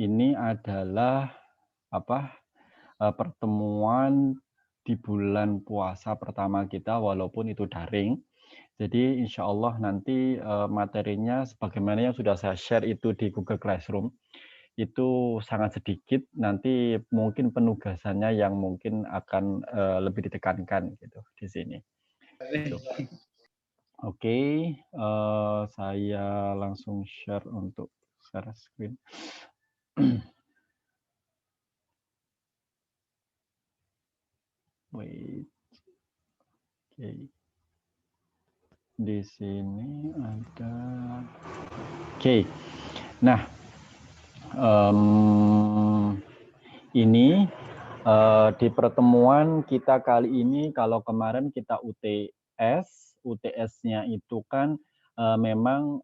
ini adalah pertemuan di bulan puasa pertama kita walaupun itu daring. Jadi insya Allah nanti materinya sebagaimana yang sudah saya share itu di Google Classroom, itu sangat sedikit, nanti mungkin penugasannya yang mungkin akan lebih ditekankan gitu di sini. Gitu. Oke, saya langsung share untuk share screen. Wait. Oke. Di sini ada. Oke. Nah, ini di pertemuan kita kali ini, kalau kemarin kita UTS, UTS-nya itu kan memang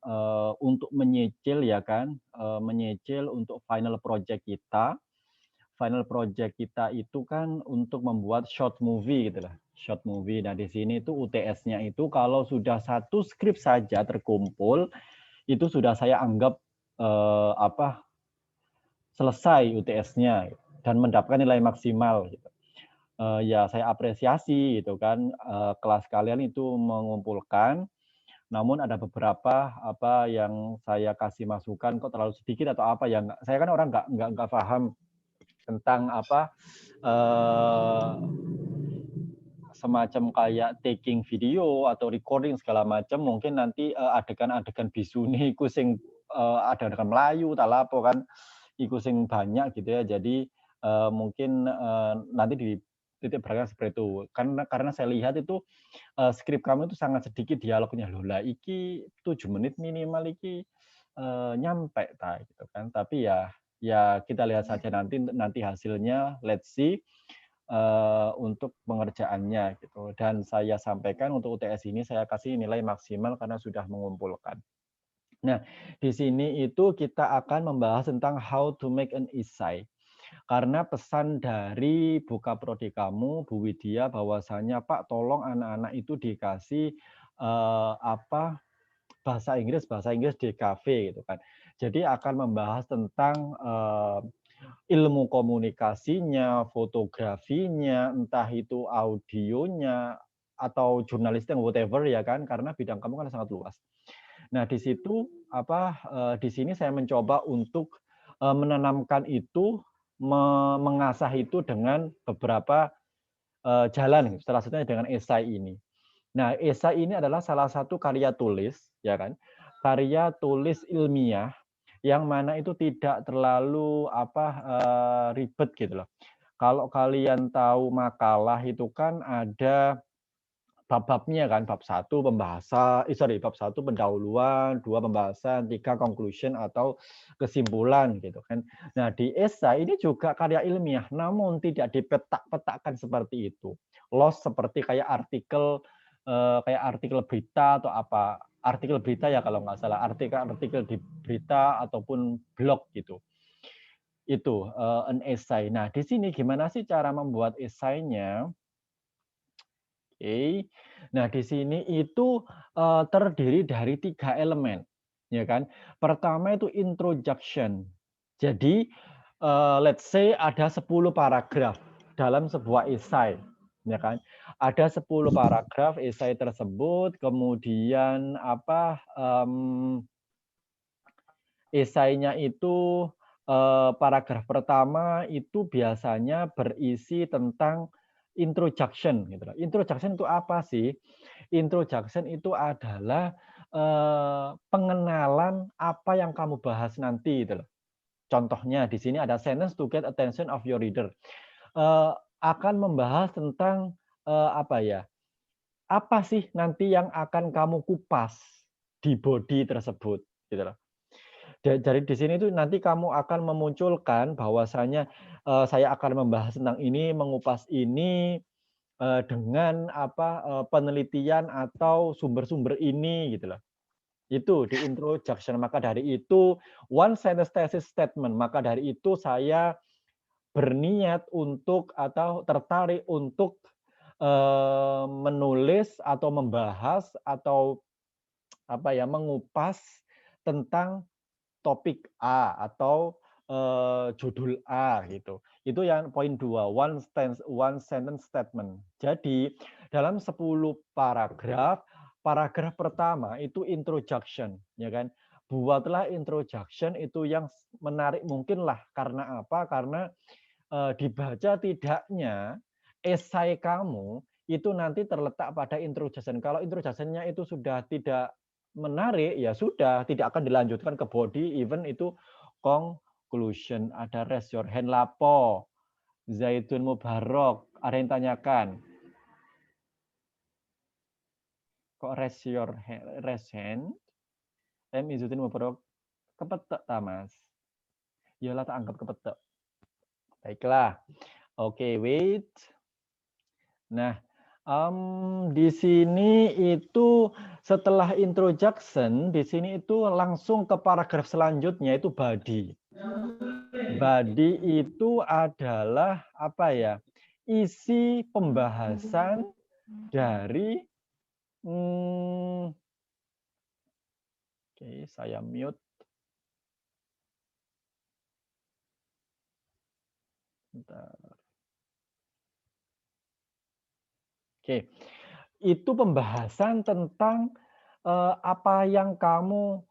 untuk menyicil ya kan, menyicil untuk final project kita. Final project kita itu kan untuk membuat short movie gitu lah, short movie. Nah di sini itu UTS-nya itu kalau sudah satu skrip saja terkumpul, itu sudah saya anggap selesai UTS-nya dan mendapatkan nilai maksimal. Gitu. Ya saya apresiasi gitu kan, kelas kalian itu mengumpulkan, namun ada beberapa yang saya kasih masukan kok terlalu sedikit atau apa yang saya kan orang nggak paham tentang semacam kayak taking video atau recording segala macam, mungkin nanti adegan-adegan bisune iku sing adegan Melayu tak lapo kan iku sing banyak gitu ya. Jadi mungkin nanti di titik beratnya seperti itu. Karena saya lihat itu skrip kamu itu sangat sedikit dialognya. Loh lah iki 7 menit minimal iki nyampe ta gitu kan. Tapi ya kita lihat saja nanti hasilnya, let's see untuk pengerjaannya gitu. Dan saya sampaikan untuk UTS ini saya kasih nilai maksimal karena sudah mengumpulkan. Nah, di sini itu kita akan membahas tentang how to make an essay. Karena pesan dari buka prodi kamu, Bu Widya, bahwasanya Pak tolong anak-anak itu dikasih bahasa Inggris DKV gitu kan. Jadi akan membahas tentang ilmu komunikasinya, fotografinya, entah itu audionya atau jurnalistik whatever ya kan, karena bidang kamu kan sangat luas. Nah, di situ di sini saya mencoba untuk menanamkan itu, mengasah itu dengan beberapa jalan, salah satunya dengan esai ini. Nah, esai ini adalah salah satu karya tulis, ya kan? Karya tulis ilmiah yang mana itu tidak terlalu ribet gitu loh. Kalau kalian tahu makalah itu kan ada bab-babnya kan, bab 1 bab 1 pendahuluan, 2 pembahasan, 3 conclusion atau kesimpulan gitu kan. Nah, di esai ini juga karya ilmiah namun tidak dipetak-petakkan seperti itu. Lost seperti kayak artikel berita atau apa, artikel berita ya kalau nggak salah, artikel di berita ataupun blog gitu. Itu an essay. Nah, di sini gimana sih cara membuat esainya? Oke. Nah, di sini itu terdiri dari 3 elemen, ya kan. Pertama itu introduction. Jadi let's say ada 10 paragraf dalam sebuah esai, ya kan. Ada 10 paragraf esai tersebut, kemudian esainya itu paragraf pertama itu biasanya berisi tentang introduction gitu loh. Introduction itu apa sih? Introduction itu adalah pengenalan apa yang kamu bahas nanti gitu loh. Contohnya di sini ada sentence to get attention of your reader. Akan membahas tentang apa sih nanti yang akan kamu kupas di body tersebut gitu loh. Jadi di sini tuh nanti kamu akan memunculkan bahwasanya saya akan membahas tentang ini, mengupas ini dengan penelitian atau sumber-sumber ini gitu loh. Itu di introduction. Maka dari itu one sentence thesis statement. Maka dari itu saya berniat untuk atau tertarik untuk menulis atau membahas atau mengupas tentang topik A atau judul A gitu. Itu yang poin 2, one sentence statement. Jadi dalam 10 paragraf, paragraf pertama itu introduction, ya kan. Buatlah introduction itu yang menarik mungkinlah. Karena apa? Karena dibaca tidaknya esai kamu itu nanti terletak pada introduction. Kalau introduction-nya itu sudah tidak menarik, ya sudah tidak akan dilanjutkan ke body, even itu conclusion. Ada raise your hand lapo. Zaitun Mubarok, ada yang tanyakan. Kok raise hand? Zaitun Mubarok kepetek ta, Mas? Yalah tak anggap kepetek. Baiklah. Oke, wait. Nah, di sini itu setelah introduction, di sini itu langsung ke paragraf selanjutnya itu body. Body itu adalah apa ya? Isi pembahasan dari oke, saya mute. Bentar. Oke, itu pembahasan tentang apa yang kamu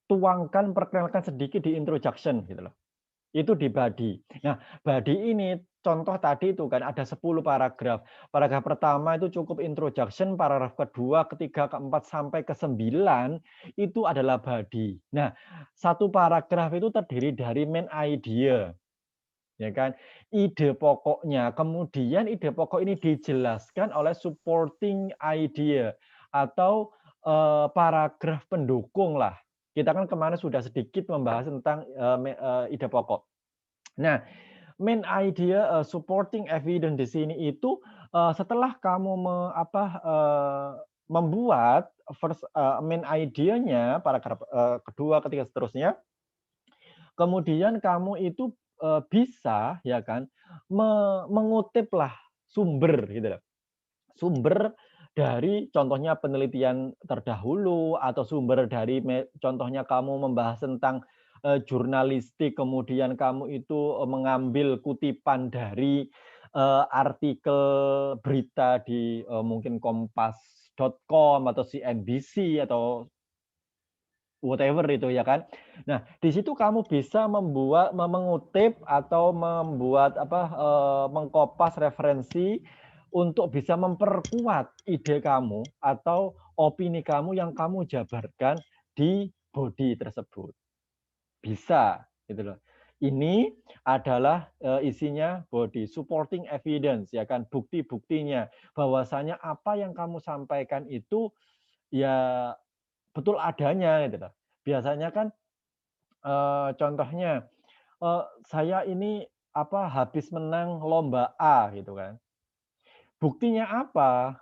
tuangkan, perkenalkan sedikit di introduction gitu loh. Itu di body. Nah, body ini contoh tadi itu kan ada 10 paragraf. Paragraf pertama itu cukup introduction, paragraf kedua, ketiga, keempat sampai ke-9 itu adalah body. Nah, satu paragraf itu terdiri dari main idea. Ya kan? Ide pokoknya. Kemudian ide pokok ini dijelaskan oleh supporting idea atau paragraf pendukung lah. Kita kan kemarin sudah sedikit membahas tentang ide pokok. Nah, main idea supporting evidence di sini itu setelah kamu membuat main idea-nya paragraf kedua, ketiga seterusnya, kemudian kamu itu bisa ya kan mengutiplah sumber gitu loh. Sumber dari contohnya penelitian terdahulu atau sumber dari contohnya kamu membahas tentang jurnalistik, kemudian kamu itu mengambil kutipan dari artikel berita di mungkin kompas.com atau CNBC atau whatever itu ya kan. Nah, di situ kamu bisa mengutip atau membuat mengkopas referensi untuk bisa memperkuat ide kamu atau opini kamu yang kamu jabarkan di body tersebut. Bisa gitu loh. Ini adalah isinya body supporting evidence ya kan, bukti-buktinya bahwasanya apa yang kamu sampaikan itu ya betul adanya gitu loh. Biasanya kan contohnya saya ini habis menang lomba A gitu kan. Buktinya apa?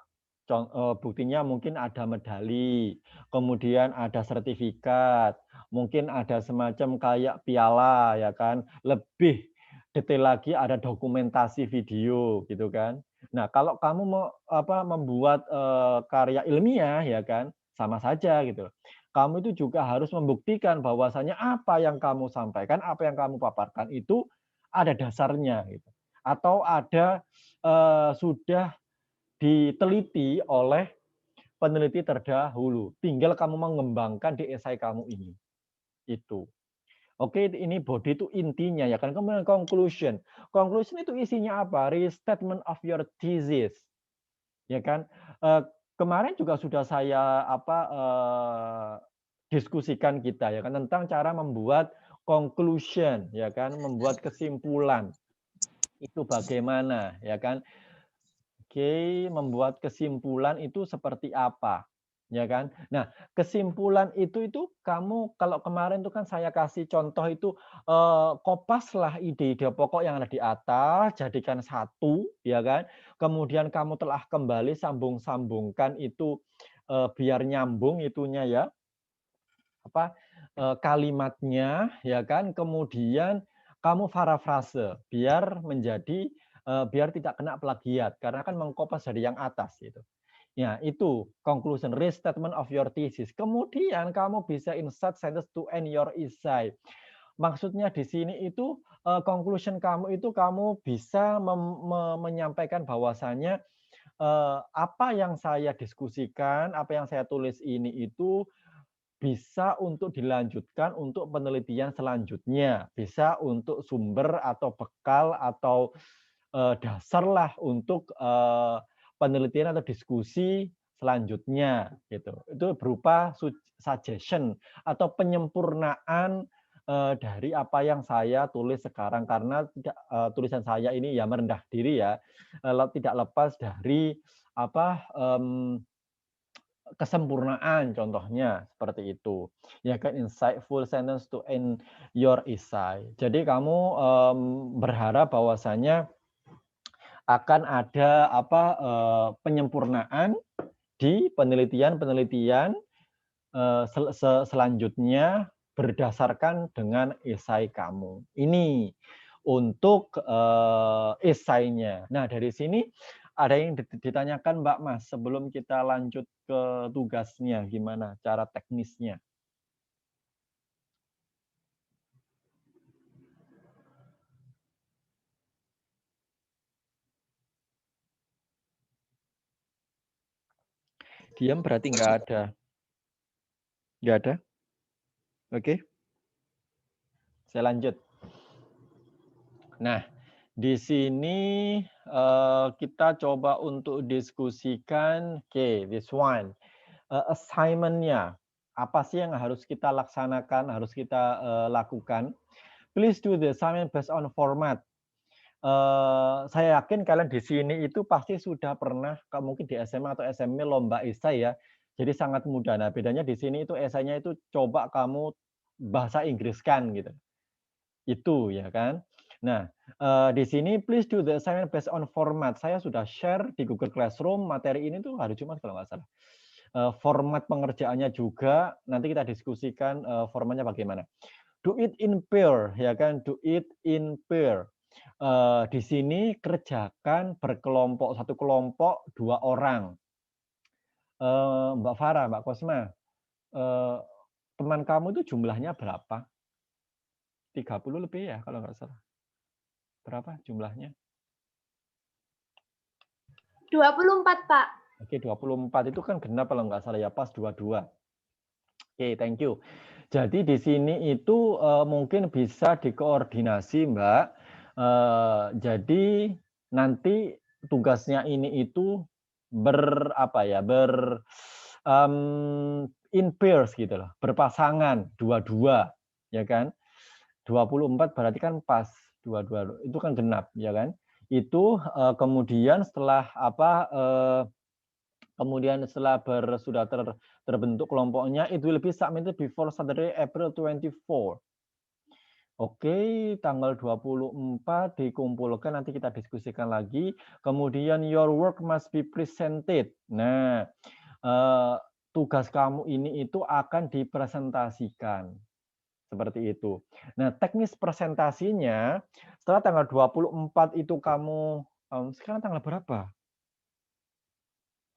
Buktinya mungkin ada medali, kemudian ada sertifikat, mungkin ada semacam kayak piala ya kan. Lebih detail lagi ada dokumentasi video gitu kan. Nah, kalau kamu mau membuat karya ilmiah ya kan, sama saja gitu. Kamu itu juga harus membuktikan bahwasanya apa yang kamu sampaikan, apa yang kamu paparkan itu ada dasarnya gitu. Atau ada sudah diteliti oleh peneliti terdahulu. Tinggal kamu mengembangkan di esai kamu ini. Itu. Oke, ini body itu intinya ya kan. Kemudian conclusion. Conclusion itu isinya apa? Restatement of your thesis. Ya kan? Kemarin juga sudah saya diskusikan kita ya kan tentang cara membuat conclusion ya kan, membuat kesimpulan. Itu bagaimana ya kan? Oke, membuat kesimpulan itu seperti apa, ya kan? Nah, kesimpulan itu kamu kalau kemarin itu kan saya kasih contoh itu, kopaslah ide-ide pokok yang ada di atas, jadikan satu, ya kan? Kemudian kamu telah kembali sambung-sambungkan itu, biar nyambung itunya ya, kalimatnya, ya kan? Kemudian kamu parafrase biar menjadi biar tidak kena plagiat karena kan mengkopas dari yang atas gitu. Ya, itu conclusion, restatement of your thesis. Kemudian kamu bisa insert sentence to end your essay. Maksudnya di sini itu conclusion kamu itu kamu bisa menyampaikan bahwasannya apa yang saya diskusikan, apa yang saya tulis ini itu bisa untuk dilanjutkan untuk penelitian selanjutnya, bisa untuk sumber atau bekal atau dasarlah untuk penelitian atau diskusi selanjutnya gitu. Itu berupa suggestion atau penyempurnaan dari apa yang saya tulis sekarang karena tulisan saya ini ya merendah diri ya, tidak lepas dari apa kesempurnaan contohnya seperti itu. Ya kan insightful sentence to end your essay. Jadi kamu berharap bahwasanya akan ada apa penyempurnaan di penelitian-penelitian selanjutnya berdasarkan dengan esai kamu. Ini untuk esainya. Nah, dari sini ada yang ditanyakan Mbak Mas sebelum kita lanjut ke tugasnya, gimana cara teknisnya? Diam berarti nggak ada. Nggak ada? Oke, saya lanjut. Nah, di sini kita coba untuk diskusikan, oke, this one. Assignment-nya. Apa sih yang harus kita laksanakan, harus kita lakukan? Please do the assignment based on format. Saya yakin kalian di sini itu pasti sudah pernah, mungkin di SMA atau SMP lomba esai ya. Jadi sangat mudah. Nah, bedanya di sini itu esainya itu coba kamu bahasa Inggriskan gitu. Itu ya kan. Nah, di sini please do the assignment based on format. Saya sudah share di Google Classroom materi ini tuh hari Jumat kalau nggak salah. Format pengerjaannya juga nanti kita diskusikan formatnya bagaimana. Do it in pair ya kan, do it in pair. Di sini kerjakan berkelompok, satu kelompok 2 orang. Mbak Farah, Mbak Kosma, eee, teman kamu itu jumlahnya berapa? 30 lebih ya kalau nggak salah. Berapa jumlahnya? 24, Pak. Oke, 24 itu kan genap kalau nggak salah ya, pas 22. Oke, thank you. Jadi di sini itu mungkin bisa dikoordinasi, Mbak. Jadi nanti tugasnya ini itu apa ya, in pairs gitu loh, berpasangan, dua-dua, ya kan. 24 berarti kan pas, dua-dua, itu kan genap, ya kan. Itu kemudian setelah apa, kemudian setelah sudah terbentuk kelompoknya, it will be submitted before Saturday, April 24. Oke, tanggal 24 dikumpulkan, nanti kita diskusikan lagi. Kemudian your work must be presented. Nah, tugas kamu ini itu akan dipresentasikan. Seperti itu. Nah, teknis presentasinya, setelah tanggal 24 itu kamu, sekarang tanggal berapa?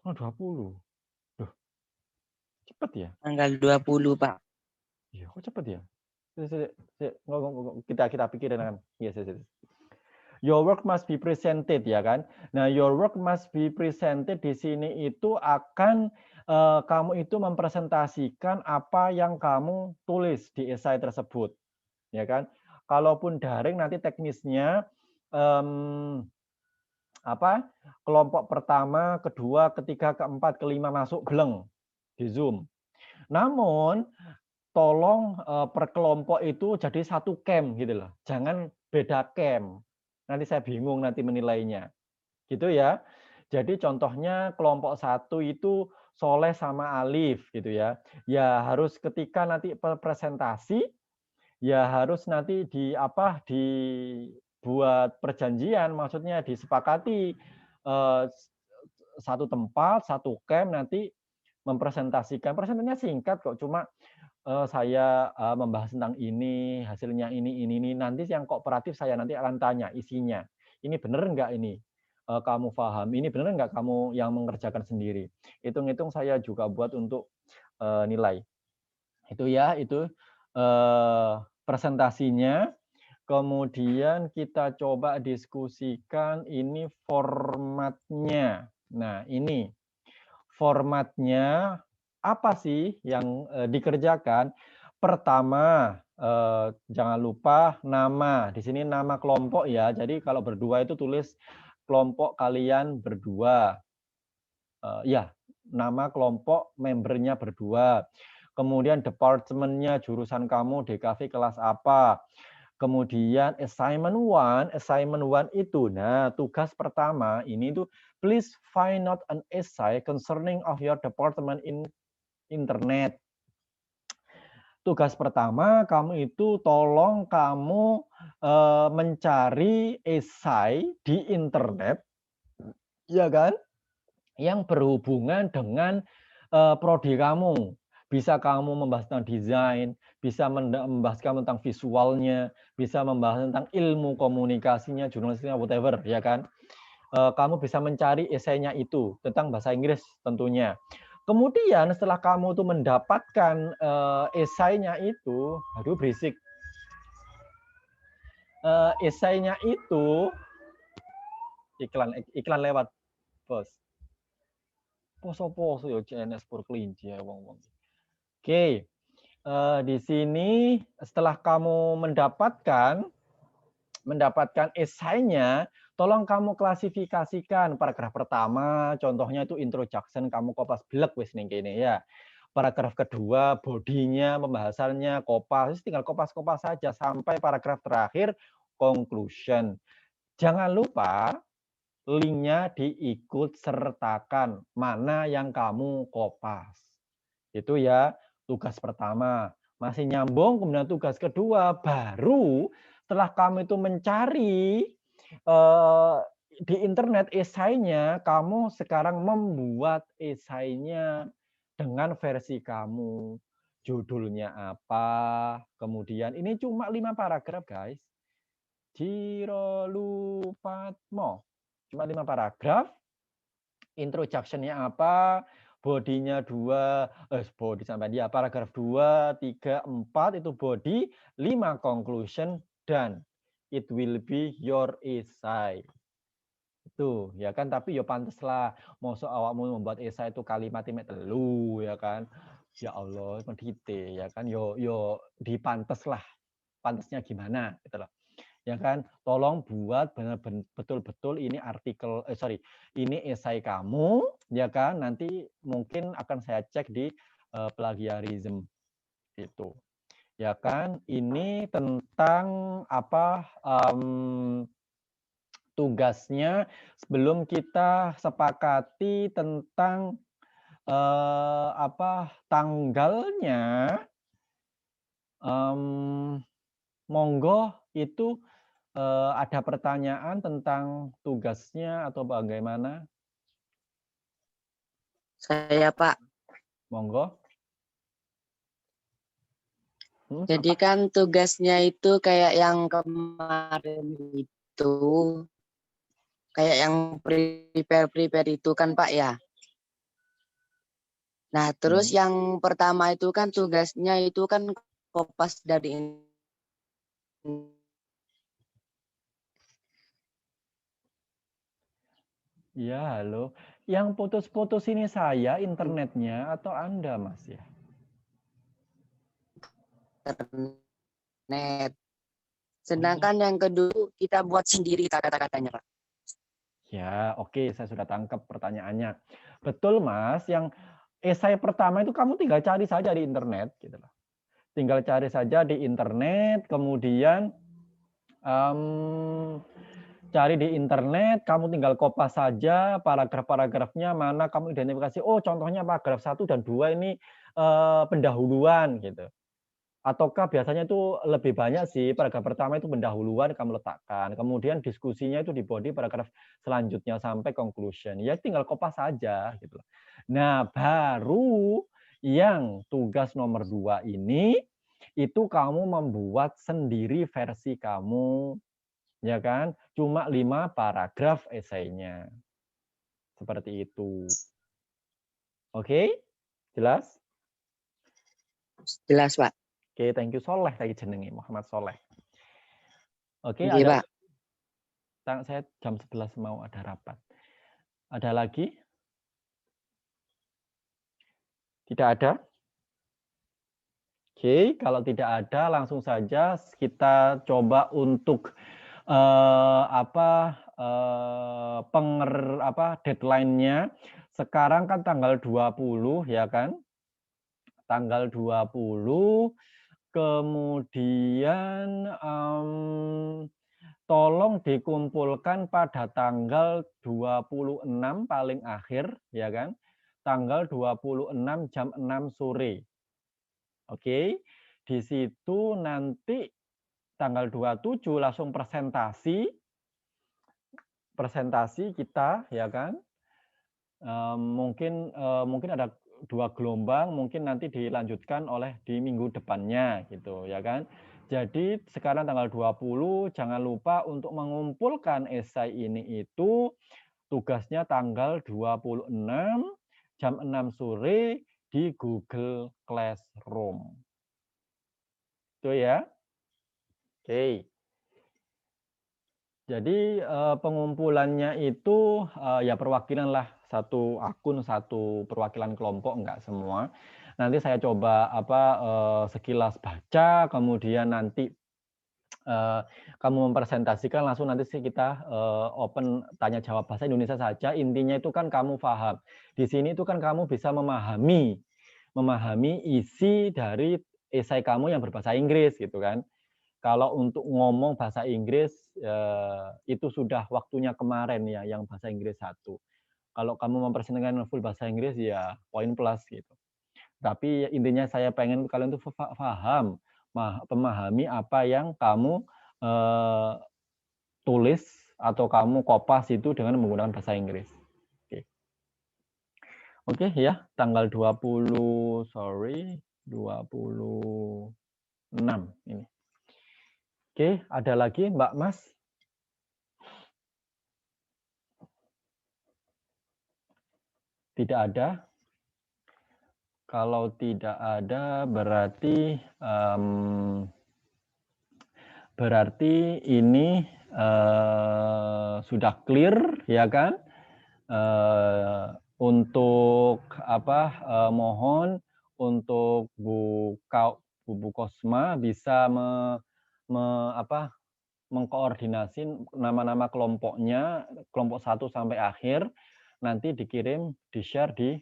Tanggal 20. Loh, cepet ya? Tanggal 20, Pak. Iya, kok cepet ya? Kita pikirin kan. Yes, yes, yes. Your work must be presented ya kan. Nah, your work must be presented di sini itu akan kamu itu mempresentasikan apa yang kamu tulis di esai tersebut, ya kan. Kalaupun daring nanti teknisnya apa? Kelompok pertama, kedua, ketiga, keempat, kelima masuk geleng di Zoom. Namun tolong per kelompok itu jadi satu camp gitu loh. Jangan beda camp. Nanti saya bingung nanti menilainya. Gitu ya. Jadi contohnya kelompok satu itu Soleh sama Alif gitu ya. Ya harus ketika nanti presentasi ya harus nanti dibuat perjanjian, maksudnya disepakati satu tempat, satu camp nanti mempresentasikan. Presentasinya singkat kok, cuma saya membahas tentang ini, hasilnya ini. Nanti yang kooperatif saya nanti akan tanya isinya. Ini benar enggak ini? kamu paham. Ini benar nggak kamu yang mengerjakan sendiri? Hitung-hitung saya juga buat untuk nilai. Itu ya, itu presentasinya. Kemudian kita coba diskusikan ini formatnya. Nah, ini formatnya apa sih yang dikerjakan? Pertama, jangan lupa nama. Di sini nama kelompok ya. Jadi kalau berdua itu tulis kelompok kalian berdua. Ya, nama kelompok membernya berdua. Kemudian departemennya, jurusan kamu DKV kelas apa. Kemudian assignment one itu, nah tugas pertama ini tuh please find out an essay concerning of your department in internet. Tugas pertama kamu itu tolong kamu mencari esai di internet, ya kan? Yang berhubungan dengan prodi kamu. Bisa kamu membahas tentang desain, bisa membahas kamu tentang visualnya, bisa membahas tentang ilmu komunikasinya, jurnalistiknya, whatever, ya kan? Kamu bisa mencari esainya itu tentang bahasa Inggris tentunya. Kemudian setelah kamu tuh mendapatkan esainya itu, aduh berisik. Esainya itu iklan lewat, bos. Poso-poso ya CNS pur kelinci ya wong-wong. Oke, di sini setelah kamu mendapatkan esainya, tolong kamu klasifikasikan paragraf pertama, contohnya itu introduction, kamu kopas blek wis ning kene ya. Paragraf kedua, bodinya, pembahasannya, kopas, tinggal kopas-kopas saja sampai paragraf terakhir, conclusion. Jangan lupa linknya diikut sertakan mana yang kamu kopas. Itu ya tugas pertama. Masih nyambung, kemudian tugas kedua, baru setelah kamu itu mencari di internet esainya, kamu sekarang membuat esainya dengan versi kamu. Judulnya apa, kemudian ini cuma 5 paragraf, guys. Jirolupatmo. Cuma 5 paragraf, introduction-nya apa, bodinya 2, body sampai dia, paragraf 2, 3, 4 itu body, 5 conclusion, dan it will be your essay. Itu, ya kan, tapi ya pantes lah, mosok awakmu membuat essay itu kalimat mek telu, ya kan. Ya Allah, medite, ya kan, yo dipantes lah, pantesnya gimana, gitu loh. Ya kan, tolong buat benar-benar betul-betul ini ini esai kamu, ya kan, nanti mungkin akan saya cek di plagiarism itu, ya kan. Ini tentang apa, tugasnya sebelum kita sepakati tentang apa tanggalnya, monggo itu ada pertanyaan tentang tugasnya atau bagaimana? Saya, Pak. Monggo. Jadi kan tugasnya itu kayak yang kemarin itu, kayak yang prepare itu kan, Pak ya. Nah, terus yang pertama itu kan tugasnya itu kan kopas dari Ya, halo. Yang putus-putus ini saya internetnya atau Anda, Mas ya? internet. Sedangkan yang kedua kita buat sendiri kata-katanya, Pak. Ya, oke, saya sudah tangkap pertanyaannya. Betul, Mas. Yang esai pertama itu kamu tinggal cari saja di internet, gitu loh. Tinggal cari saja di internet, kemudian cari di internet, kamu tinggal kopas saja paragraf-paragrafnya mana kamu identifikasi, oh contohnya paragraf 1 dan 2 ini pendahuluan gitu. Ataukah biasanya itu lebih banyak sih, paragraf pertama itu pendahuluan kamu letakkan, kemudian diskusinya itu di body paragraf selanjutnya sampai conclusion. Ya tinggal kopas saja gitu. Nah, baru yang tugas nomor 2 ini itu kamu membuat sendiri versi kamu. ya kan? Cuma 5 paragraf esainya. Seperti itu. Oke? Jelas? Jelas, Pak. Oke, thank you. Soleh lagi jenenge, Muhammad Soleh. Oke, Oke, ada Pak. saya jam 11 mau ada rapat. Ada lagi? Tidak ada? Oke, kalau tidak ada langsung saja kita coba untuk deadline-nya. Sekarang kan tanggal 20 ya kan? Tanggal 20, kemudian tolong dikumpulkan pada tanggal 26 paling akhir ya kan? Tanggal 26 jam 6 sore. Oke. Di situ nanti tanggal 27 langsung presentasi kita ya kan? Mungkin ada 2 gelombang, mungkin nanti dilanjutkan oleh di minggu depannya gitu ya kan. Jadi sekarang tanggal 20 jangan lupa untuk mengumpulkan esai ini itu tugasnya tanggal 26 jam 6 sore di Google Classroom. Itu ya. Oke. Jadi pengumpulannya itu ya perwakilan lah, satu akun, satu perwakilan kelompok, enggak semua. Nanti saya coba sekilas baca, kemudian nanti kamu mempresentasikan langsung nanti sih kita open tanya jawab bahasa Indonesia saja. Intinya itu kan kamu paham. Di sini itu kan kamu bisa memahami isi dari esai kamu yang berbahasa Inggris gitu kan. Kalau untuk ngomong bahasa Inggris itu sudah waktunya kemarin ya yang bahasa Inggris 1. Kalau kamu mempresentasikan full bahasa Inggris ya poin plus gitu. Tapi intinya saya pengen kalian tuh paham, memahami apa yang kamu tulis atau kamu kopas itu dengan menggunakan bahasa Inggris. Oke ya, tanggal 26 ini. Oke, ada lagi Mbak Mas? Tidak ada. Kalau tidak ada berarti ini sudah clear ya kan? Untuk mohon untuk Bu Kosma bisa mengkoordinasi nama-nama kelompoknya, kelompok 1 sampai akhir, nanti dikirim, di-share di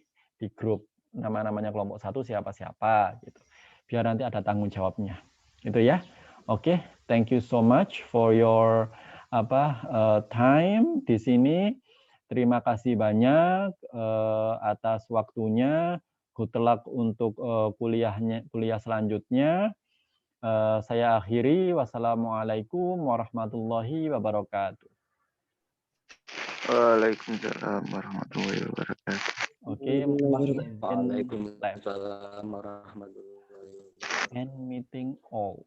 grup nama-namanya kelompok 1 siapa-siapa gitu. Biar nanti ada tanggung jawabnya. Itu ya. Oke, thank you so much for your time di sini. Terima kasih banyak atas waktunya. Good luck untuk kuliah selanjutnya. Saya akhiri. Wassalamualaikum warahmatullahi wabarakatuh. Waalaikumsalam warahmatullahi wabarakatuh. Oke, Waalaikumsalam warahmatullahi wabarakatuh. End meeting all.